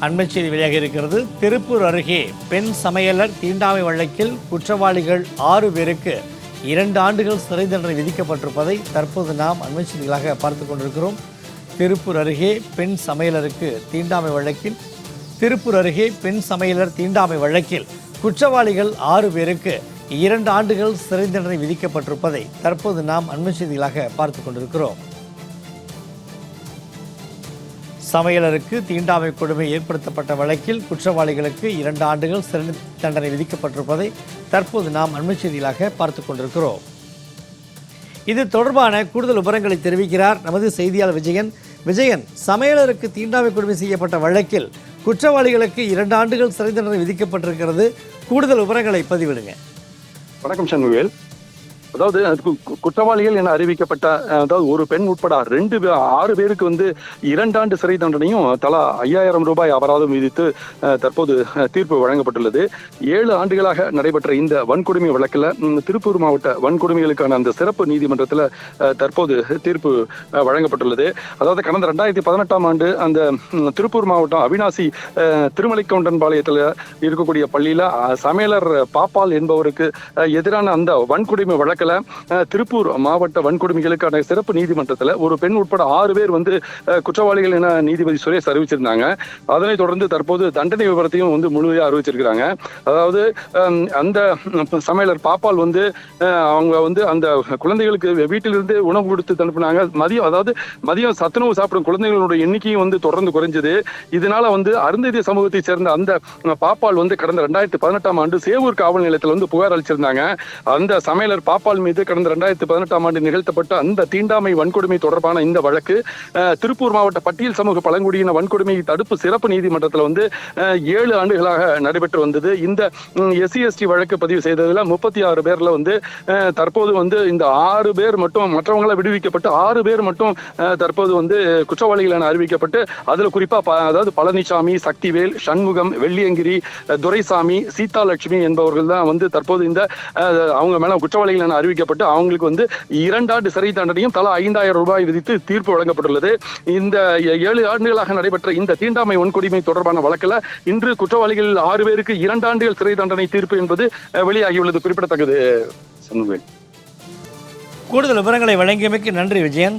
அண்மை செய்தி வெளியாக இருக்கிறது. திருப்பூர் அருகே பெண் சமையலர் தீண்டாமை வழக்கில் குற்றவாளிகள் 6 பேருக்கு 2 ஆண்டுகள் சிறை தண்டனை விதிக்கப்பட்டிருப்பதை தற்போது நாம் அண்மை செய்திகளாக பார்த்து கொண்டிருக்கிறோம். திருப்பூர் அருகே பெண் சமையலர் தீண்டாமை வழக்கில் குற்றவாளிகள் 6 பேருக்கு 2 ஆண்டுகள் சிறை தண்டனை விதிக்கப்பட்டிருப்பதை தற்போது நாம் அண்மை செய்திகளாக பார்த்து கொண்டிருக்கிறோம். சமையலருக்கு தீண்டாமை கொடுமை ஏற்படுத்தப்பட்ட வழக்கில் குற்றவாளிகளுக்கு 2 ஆண்டுகள் சிறை தண்டனை விதிக்கப்பட்டிருப்பதை தற்போது நாம் அண்மை செய்திகளாக பார்த்து கொண்டிருக்கிறோம். இது தொடர்பான கூடுதல் விவரங்களை தெரிவிக்கிறார் நமது செய்தியாளர் விஜயன். விஜயன், சமையலருக்கு தீண்டாமை கொடுமை செய்யப்பட்ட வழக்கில் குற்றவாளிகளுக்கு 2 ஆண்டுகள் சிறை தண்டனை விதிக்கப்பட்டிருக்கிறது. கூடுதல் விவரங்களை பதிவிடுங்க. வணக்கம் சண்முகவேல். அதாவது குற்றவாளிகள் என அறிவிக்கப்பட்ட அதாவது ஒரு பெண் உட்பட 6 பேருக்கு 2 ஆண்டு சிறை தண்டனையும் தலா 5000 ரூபாய் அபராதம் விதித்து தற்போது தீர்ப்பு வழங்கப்பட்டுள்ளது. 7 ஆண்டுகளாக நடைபெற்ற இந்த வன்கொடுமை வழக்கில் திருப்பூர் மாவட்ட வன்கொடுமைகளுக்கான அந்த சிறப்பு நீதிமன்றத்தில் தற்போது தீர்ப்பு வழங்கப்பட்டுள்ளது. அதாவது கடந்த 2018ஆம் ஆண்டு அந்த திருப்பூர் மாவட்டம் அவினாசி திருமலைக்கவுண்டன் இருக்கக்கூடிய பள்ளியில சமையலர் பாப்பால் என்பவருக்கு எதிரான அந்த வன்கொடுமை வழக்கு திருப்பூர் மாவட்ட வன்கொடுமைகளுக்கான சிறப்பு நீதிமன்றத்தில் ஒரு பெண் உட்பட 6 பேர் குற்றவாளிகள் என நீதிபதி சுரேஷ் அறிவிச்சிருந்தாங்க. அதனைத் தொடர்ந்து தற்போது தண்டனை விவரத்தையும் முழுமையாக அறிவிச்சிருக்கிறாங்க. அதாவது அந்த சமையலர் பாப்பால் அவங்க அந்த குழந்தைகளுக்கு வீட்டிலிருந்து உணவு கொடுத்து அனுப்புனாங்க. மதியம் சத்துணவு சாப்பிடும் குழந்தைகளோட எண்ணிக்கையும் தொடர்ந்து குறைஞ்சது. இதனால அருந்ததிய சமூகத்தை சேர்ந்த அந்த பாப்பால் கடந்த 2018ஆம் ஆண்டு சேவூர் காவல் நிலையத்தில் புகார் அளிச்சிருந்தாங்க. அந்த சமையலர் பாப்பால் மீது கடந்த 2018ஆம் ஆண்டு நிகழ்த்தப்பட்ட அந்த தீண்டாமை வன்கொடுமை தொடர்பான இந்த வழக்கு திருப்பூர் மாவட்ட பட்டியல் சமூக பழங்குடியின வன்கொடுமை தடுப்பு சிறப்பு நீதிமன்றத்தில் 7 ஆண்டுகளாக நடைபெற்று வந்தது. இந்த SC/ST வழக்கு பதிவு செய்ததில் 36 பேர்ல தற்போது இந்த 6 பேர் மட்டும் மற்றவங்களை விடுவிக்கப்பட்டு 6 பேர் மட்டும் தற்போது குற்றவாளிகள் என அறிவிக்கப்பட்டு அதுல குறிப்பா அதாவது பழனிசாமி, சக்திவேல், சண்முகம், வெள்ளியங்கிரி, துரைசாமி, சீதாலட்சுமி என்பவர்கள் தான் தற்போது இந்த அவங்க மேல குற்றவாளிகள் என அறிவிக்கப்பட்டு அவங்களுக்கு 2 ஆண்டு சிறை தண்டனையும் தலா 5000 ரூபாய் விதித்து தீர்ப்பு வழங்கப்பட்டுள்ளது. இந்த 7 ஆண்டுகளாக நடைபெற்ற இந்த தீண்டாமை வன்கொடுமை தொடர்பான வழக்கில் இன்று குற்றவாளிகள் 6 பேருக்கு 2 ஆண்டுகள் சிறை தண்டனை தீர்ப்பு என்பது வெளியாகியுள்ளது குறிப்பிடத்தக்கது. கூடுதல் விவரங்களை வழங்கியமைக்கு நன்றி விஜயன்.